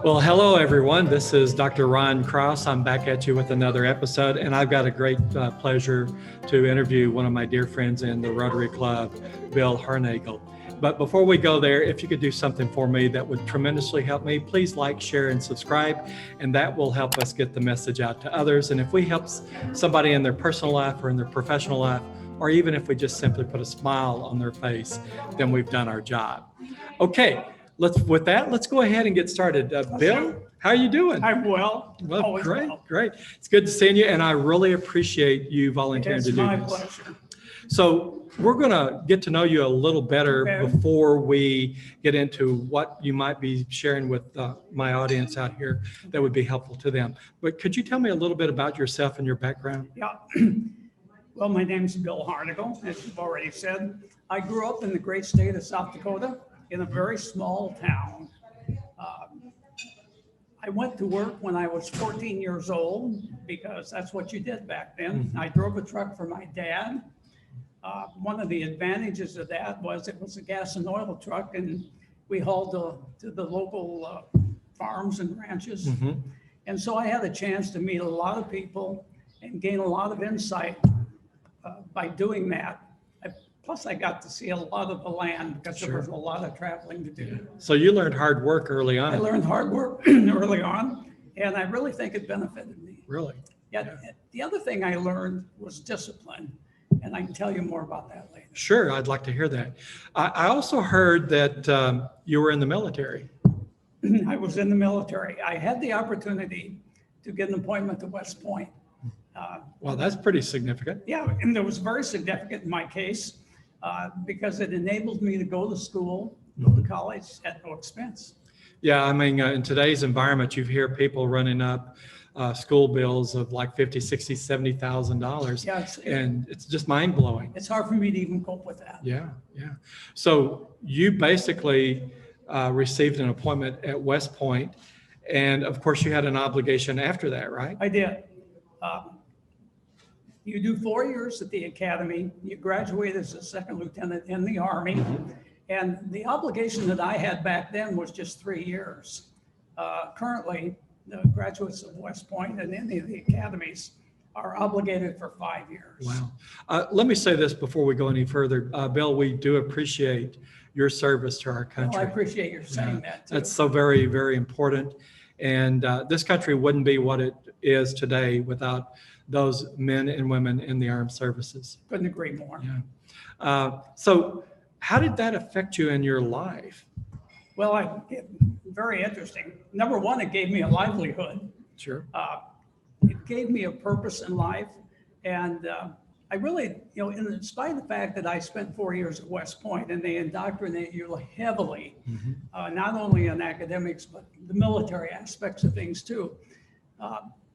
Well, hello everyone. This is Dr. Ron Cross. I'm back at you with another episode, and I've got a great pleasure to interview one of my dear friends in the Rotary Club, Bill Harnagel. But before we go there, if you could do something for me that would tremendously help me, please like, share, and subscribe, and that will help us get the message out to others. And if we help somebody in their personal life or in their professional life, or even if we just simply put a smile on their face, then we've done our job. Okay. Let's go ahead and get started. Bill, how are you doing? I'm well. Well, great. It's good to see you, and I really appreciate you volunteering to do this. It's my pleasure. So we're going to get to know you a little better before we get into what you might be sharing with my audience out here that would be helpful to them. But could you tell me a little bit about yourself and your background? Yeah. Well, my name's Bill Harnagel, as you've already said. I grew up in the great state of South Dakota, in a very small town. I went to work when I was 14 years old because that's what you did back then. I drove a truck for my dad. One of the advantages of that was it was a gas and oil truck, and we hauled to the local farms and ranches. And so I had a chance to meet a lot of people and gain a lot of insight by doing that. Plus, I got to see a lot of the land because there was a lot of traveling to do. So you learned hard work early on. I learned hard work early on, and I really think it benefited me. Really? Yeah. The other thing I learned was discipline, and I can tell you more about that later. Sure, I'd like to hear that. I also heard that you were in the military. I was in the military. I had the opportunity to get an appointment to West Point. Well, that's pretty significant. Yeah, and it was very significant in my case. Because it enabled me to go to school, go to college at no expense. Yeah, I mean, in today's environment, you hear people running up school bills of like $50,000, $60,000, $70,000. Yeah, and it's just mind blowing. It's hard for me to even cope with that. Yeah. So you basically received an appointment at West Point, and of course you had an obligation after that, right? I did. You do 4 years at the academy, you graduate as a second lieutenant in the Army, and the obligation that I had back then was just 3 years. Currently, the graduates of West Point and any of the academies are obligated for 5 years. Wow. Let me say this before we go any further. Bill, we do appreciate your service to our country. Well, I appreciate your saying that too. That's so very, very important. And this country wouldn't be what it is today without those men and women in the armed services. Couldn't agree more. Yeah. So how did that affect you in your life? Well, very interesting. Number one, it gave me a livelihood. Sure. It gave me a purpose in life. And I really, in spite of the fact that I spent 4 years at West Point and they indoctrinate you heavily, not only in academics, but the military aspects of things too.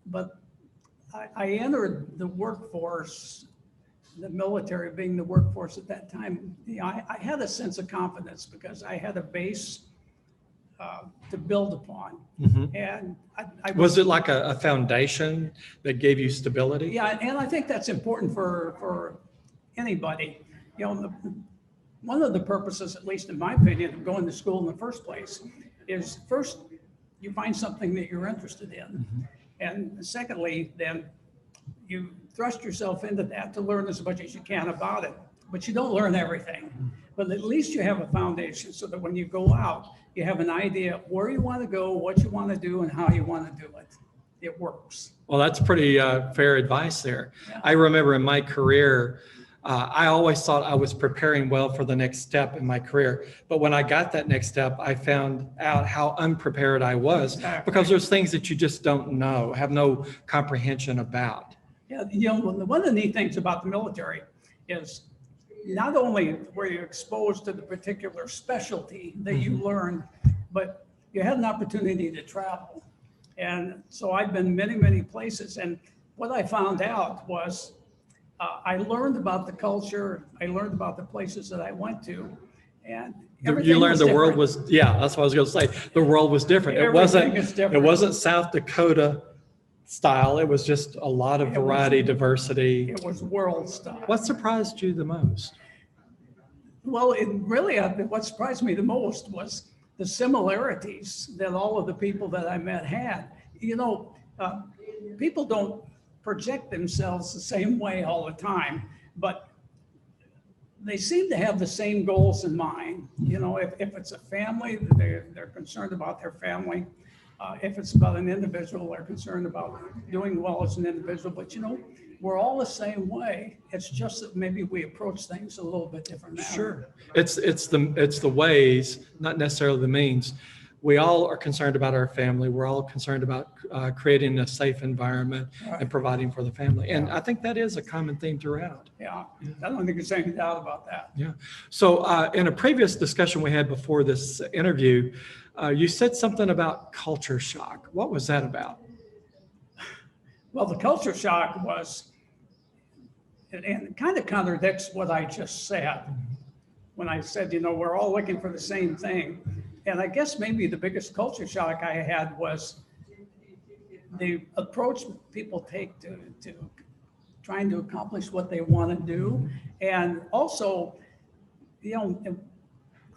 But I entered the workforce, the military being the workforce at that time. I had a sense of confidence because I had a base to build upon. And I was it like a foundation that gave you stability? Yeah, and I think that's important for anybody. One of the purposes, at least in my opinion, of going to school in the first place is first you find something that you're interested in. And secondly, then you thrust yourself into that to learn as much as you can about it. But you don't learn everything. But at least you have a foundation so that when you go out, you have an idea where you want to go, what you want to do, and how you want to do it. It works. Well, that's pretty fair advice there. Yeah. I remember in my career, I always thought I was preparing well for the next step in my career. But when I got that next step, I found out how unprepared I was because there's things that you just don't know, have no comprehension about. Yeah, one of the neat things about the military is not only were you exposed to the particular specialty that you learned, but you had an opportunity to travel. And so I've been many, many places. And what I found out was I learned about the culture. I learned about the places that I went to. And you learned the world was, that's what I was going to say. The world was different. It wasn't South Dakota style. It was just a lot of variety, diversity. It was world style. What surprised you the most? Well, what surprised me the most was the similarities that all of the people that I met had. You know, people don't project themselves the same way all the time, but they seem to have the same goals in mind. You know, if it's a family, they're concerned about their family. If it's about an individual, they're concerned about doing well as an individual. But you know, we're all the same way. It's just that maybe we approach things a little bit different now. Sure, it's the ways, not necessarily the means. We all are concerned about our family. We're all concerned about creating a safe environment and providing for the family. And I think that is a common theme throughout. Yeah, I don't think there's any doubt about that. Yeah. So in a previous discussion we had before this interview, you said something about culture shock. What was that about? Well, the culture shock was, and it kind of contradicts what I just said when I said, you know, we're all looking for the same thing. And I guess maybe the biggest culture shock I had was the approach people take to trying to accomplish what they want to do. And also, you know,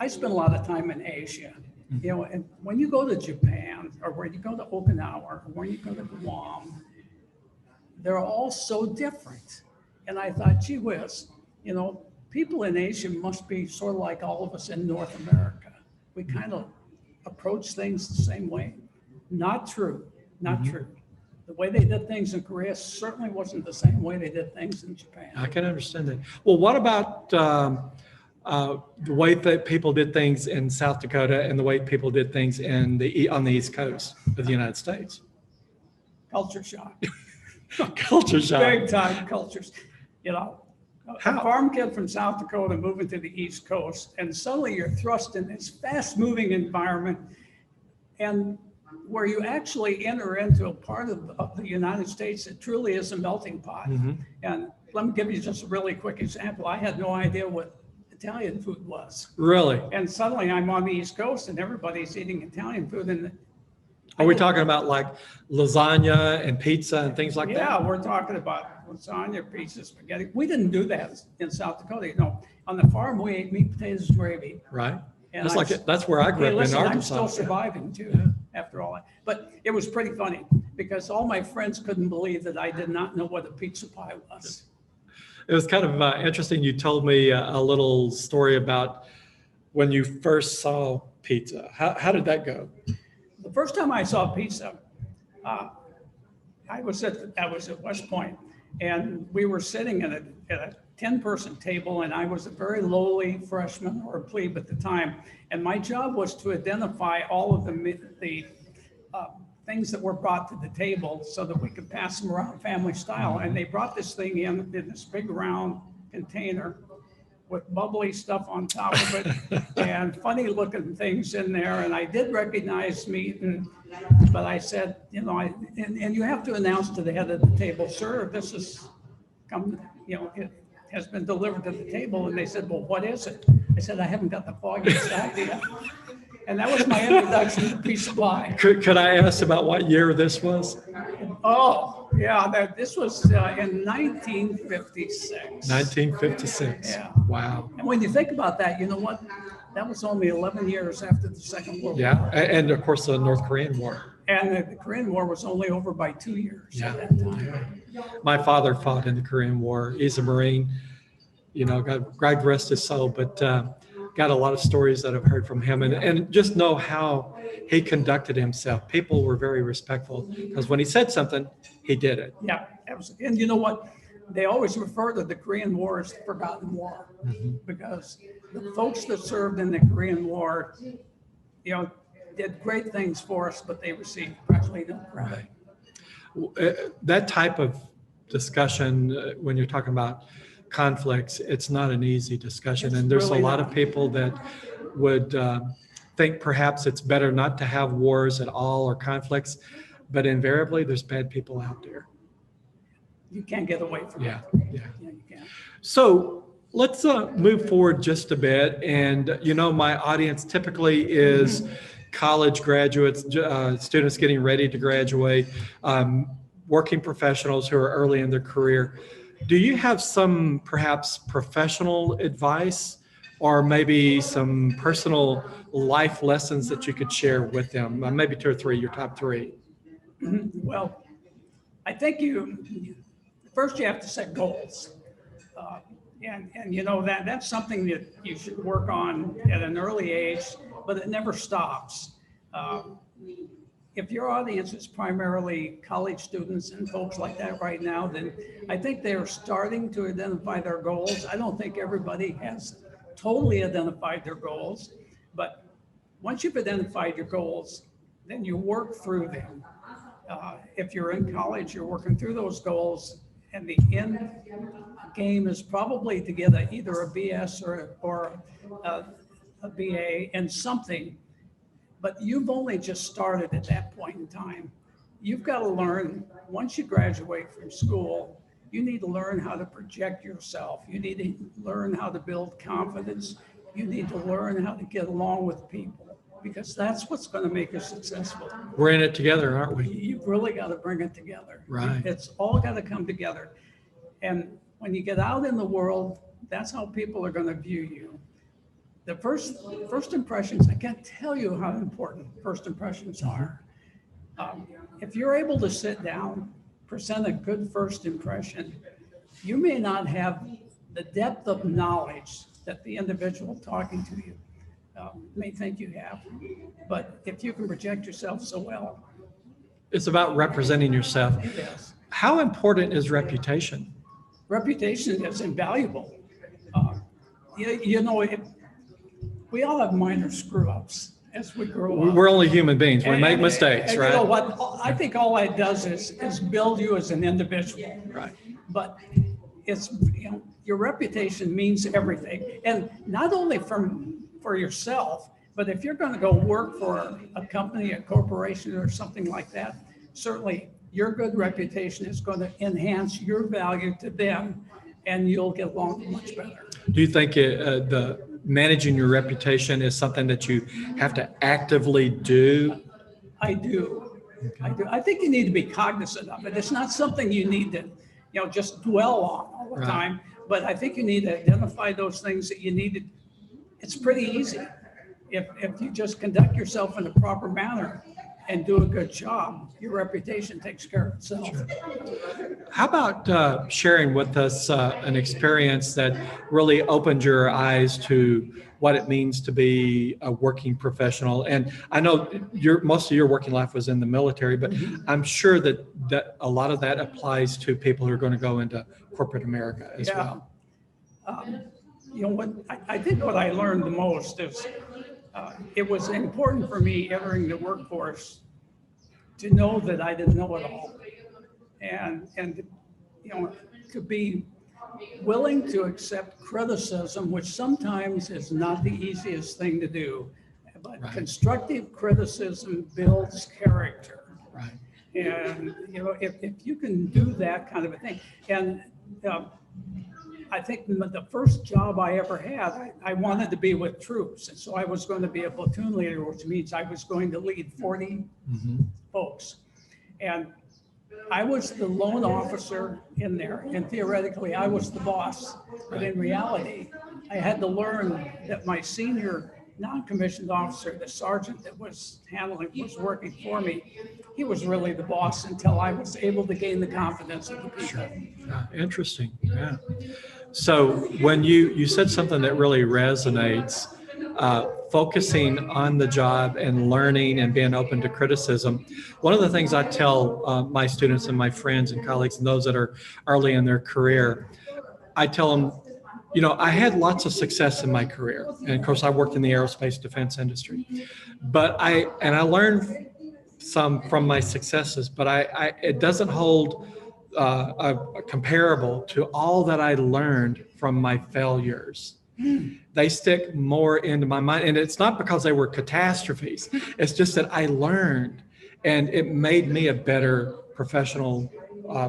I spent a lot of time in Asia, you know, and when you go to Japan or when you go to Okinawa or when you go to Guam, they're all so different. And I thought, gee whiz, you know, people in Asia must be sort of like all of us in North America. We kind of approach things the same way. Not true, not true. The way they did things in Korea certainly wasn't the same way they did things in Japan. I can understand that. Well, what about the way that people did things in South Dakota and the way people did things on the East Coast of the United States? Culture shock. Culture shock. Big time cultures. You know, How? a farm kid from South Dakota moving to the East Coast, and suddenly you're thrust in this fast-moving environment, and where you actually enter into a part of the United States that truly is a melting pot. And let me give you just a really quick example. I had no idea what Italian food was. Really? And suddenly I'm on the East Coast and everybody's eating Italian food. And Are we talking about like lasagna and pizza and things like that? yeah, we're talking about lasagna, pizza, spaghetti. We didn't do that in South Dakota. You know, on the farm we ate meat, potatoes, gravy. Right. And That's that's where I grew up listen, in I'm Arkansas. still surviving too, after all that. But it was pretty funny because all my friends couldn't believe that I did not know what a pizza pie was. It was kind of interesting. You told me a little story about when you first saw pizza. How did that go? The first time I saw pizza, I was at West Point, and we were sitting at a 10-person table, and I was a very lowly freshman or plebe at the time, and my job was to identify all of the things that were brought to the table so that we could pass them around family style. And they brought this thing in this big round container with bubbly stuff on top of it and funny looking things in there. And I did recognize meat, but I said, you know, and you have to announce to the head of the table, sir, this is come, you know, it has been delivered to the table. And they said, well, what is it? I said, I haven't got the foggiest idea. And that was my introduction to pizza pie. Could I ask about what year this was? Oh, yeah, this was in 1956. 1956. Yeah. Wow. And when you think about that, you know what? That was only 11 years after the Second World Yeah, War. and of course the North Korean War. And the Korean War was only over by 2 years Yeah. at that time. My father fought in the Korean War. He's a Marine. You know, God rest his soul, but got a lot of stories that I've heard from him, and just know how he conducted himself. People were very respectful because when he said something, he did it. Yeah, absolutely. And you know what? They always refer to the Korean War as the forgotten war because the folks that served in the Korean War, you know, did great things for us, but they received practically no credit. That type of discussion, when you're talking about conflicts, it's not an easy discussion. And there's really a lot not. of people that would think perhaps it's better not to have wars at all or conflicts, but invariably there's bad people out there. You can't get away from Yeah, it. yeah. Yeah, you can't. So let's move forward just a bit. And, you know, my audience typically is college graduates, students getting ready to graduate, working professionals who are early in their career. Do you have some perhaps professional advice or maybe some personal life lessons that you could share with them? Maybe 2 or 3, your top 3. Well, I think first you have to set goals. Uh, and you know, that's something that you should work on at an early age, but it never stops. If your audience is primarily college students and folks like that right now, then I think they're starting to identify their goals. I don't think everybody has totally identified their goals, but once you've identified your goals, then you work through them. If you're in college, you're working through those goals, and the end game is probably to get either a BS or a BA in something. But you've only just started at that point in time. You've got to learn, once you graduate from school, you need to learn how to project yourself. You need to learn how to build confidence. You need to learn how to get along with people, because that's what's going to make you successful. We're in it together, aren't we? You've really got to bring it together. Right. It's all got to come together. And when you get out in the world, that's how people are going to view you. The first impressions, I can't tell you how important first impressions are. If you're able to sit down, present a good first impression, you may not have the depth of knowledge that the individual talking to you may think you have. But if you can project yourself so well. It's about representing yourself. Yes. How important is reputation? Reputation is invaluable. You know, we all have minor screw-ups as we grow up. We're only human beings. We make mistakes, and right? You know what? I think all that does is build you as an individual. Right. But it's, you know, your reputation means everything, and not only for yourself, but if you're going to go work for a company, a corporation, or something like that, certainly your good reputation is going to enhance your value to them, and you'll get along much better. Do you think the managing your reputation is something that you have to actively do? I do. I think you need to be cognizant of it. It's not something you need to, you know, just dwell on all the time. But I think you need to identify those things that you need to. It's pretty easy if you just conduct yourself in a proper manner and do a good job. Your reputation takes care of itself. Sure. How about sharing with us an experience that really opened your eyes to what it means to be a working professional? And I know most of your working life was in the military, but I'm sure that a lot of that applies to people who are going to go into corporate America as well. You know, I think what I learned the most is it was important for me entering the workforce to know that I didn't know it all, and you know, to be willing to accept criticism, which sometimes is not the easiest thing to do, but constructive criticism builds character. Right. And you know, if you can do that kind of a thing, and I think the first job I ever had, I wanted to be with troops. And so I was going to be a platoon leader, which means I was going to lead 40 folks. And I was the lone officer in there. And theoretically, I was the boss. But in reality, I had to learn that my senior non-commissioned officer, the sergeant that was working for me, he was really the boss until I was able to gain the confidence of the people. Interesting. Yeah. So when you said something that really resonates, focusing on the job and learning and being open to criticism. One of the things I tell my students and my friends and colleagues and those that are early in their career, I tell them, you know, I had lots of success in my career. And of course, I worked in the aerospace defense industry. But I learned some from my successes, but it doesn't hold a comparable to all that I learned from my failures. They stick more into my mind. And it's not because they were catastrophes. It's just that I learned, and it made me a better professional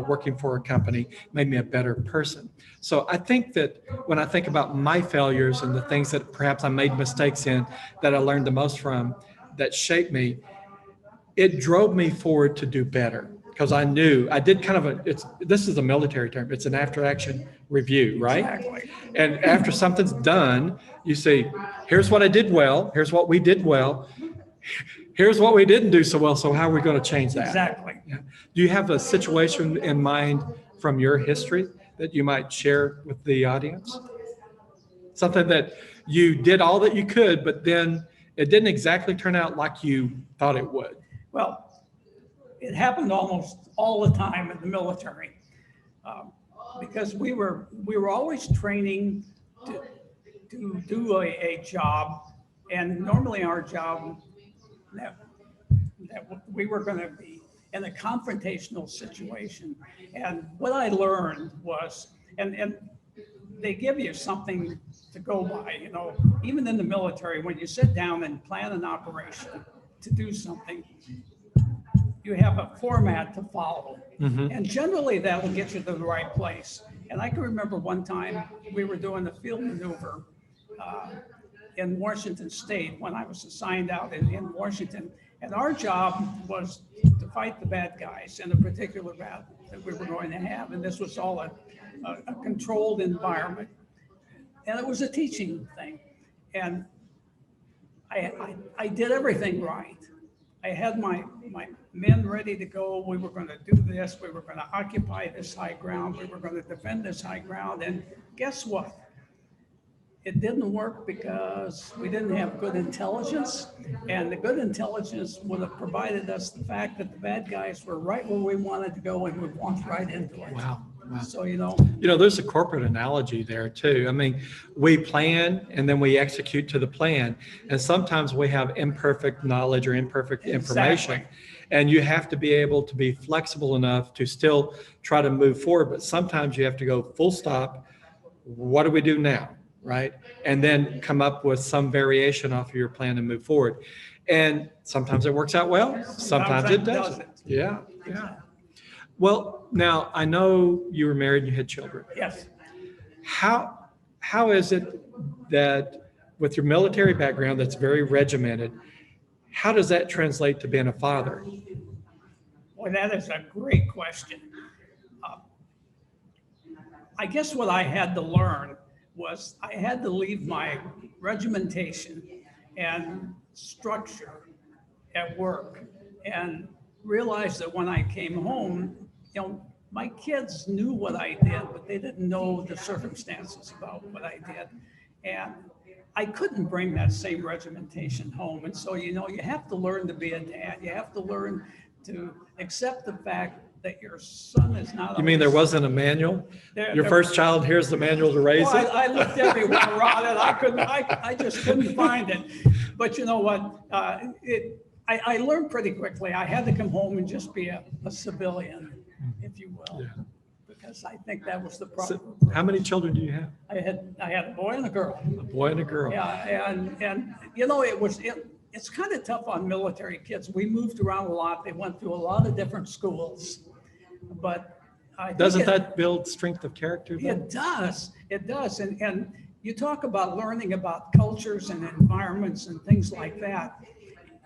working for a company, made me a better person. So I think that when I think about my failures and the things that perhaps I made mistakes in that I learned the most from, that shaped me, it drove me forward to do better. Because I knew I did kind of this is a military term. It's an after action review, right? Exactly. And after something's done, you say, here's what I did well, here's what we did well, here's what we didn't do so well, so how are we going to change that? Exactly. Yeah. Do you have a situation in mind from your history that you might share with the audience? Something that you did all that you could, but then it didn't exactly turn out like you thought it would. Well, it happened almost all the time in the military, because we were always training to do a job, and normally our job that we were going to be in a confrontational situation. And what I learned was, and they give you something to go by, you know, even in the military, when you sit down and plan an operation to do something, you have a format to follow. And generally that will get you to the right place. And I can remember one time we were doing a field maneuver in Washington State when I was assigned out in Washington. And our job was to fight the bad guys in a particular battle that we were going to have. And this was all a controlled environment. And it was a teaching thing. And I did everything right. I had my men ready to go. We were going to do this. We were going to occupy this high ground. We were going to defend this high ground. And guess what? It didn't work because we didn't have good intelligence. And the good intelligence would have provided us the fact that the bad guys were right where we wanted to go, and we walked right into it. Wow. So, you know, There's a corporate analogy there too. I mean, we plan and then we execute to the plan. And sometimes we have imperfect knowledge or imperfect information. Exactly. And you have to be able to be flexible enough to still try to move forward. But sometimes you have to go full stop. What do we do now? Right? And then come up with some variation off of your plan and move forward. And sometimes it works out well. Sometimes it doesn't. Yeah. Yeah. Well, now I know you were married and you had children. yes. How is it that with your military background that's very regimented, how does that translate to being a father? Well, that is a great question. I guess what I had to learn was I had to leave my regimentation and structure at work and realize that when I came home, you know, my kids knew what I did, but they didn't know the circumstances about what I did. And I couldn't bring that same regimentation home. And so, you know, you have to learn to be a dad. You have to learn to accept the fact that your son is not. You mean there wasn't a manual? Your first child, here's the manual to raise Well, it? I looked everywhere around it. I just couldn't find it. But you know what? I learned pretty quickly. I had to come home and just be a civilian, if you will, Yeah. because I think that was the So, problem. how many children do you have? I had a boy and a girl. A boy and a girl. Yeah, and you know, it's kind of tough on military kids. We moved around a lot. They went through a lot of different schools, but I think Doesn't that build strength of character? Though? It does. It does. And you talk about learning about cultures and environments and things like that.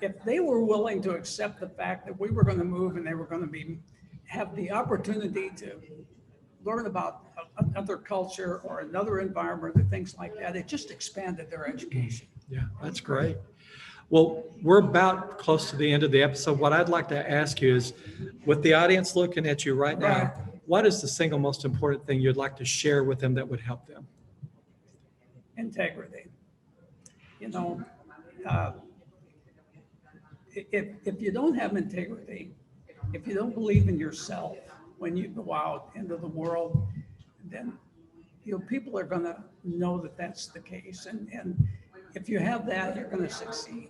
If they were willing to accept the fact that we were going to move and they were going to have the opportunity to learn about another culture or another environment or things like that, it just expanded their education. Yeah, that's great. Well, we're about close to the end of the episode. What I'd like to ask you is, with the audience looking at you right now, Right. what is the single most important thing you'd like to share with them that would help them? Integrity. You know, if you don't have integrity, if you don't believe in yourself when you go out into the world, then you know people are going to know that that's the case. And if you have that, you're going to succeed.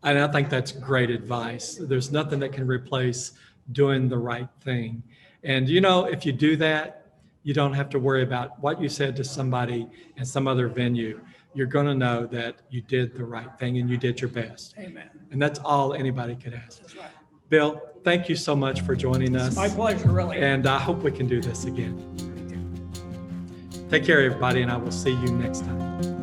And I think that's great advice. There's nothing that can replace doing the right thing. And you know, if you do that, you don't have to worry about what you said to somebody in some other venue. You're going to know that you did the right thing and you did your best. Amen. And that's all anybody could ask. That's right. Bill, thank you so much for joining us. It's my pleasure, really. And I hope we can do this again. Take care, everybody, and I will see you next time.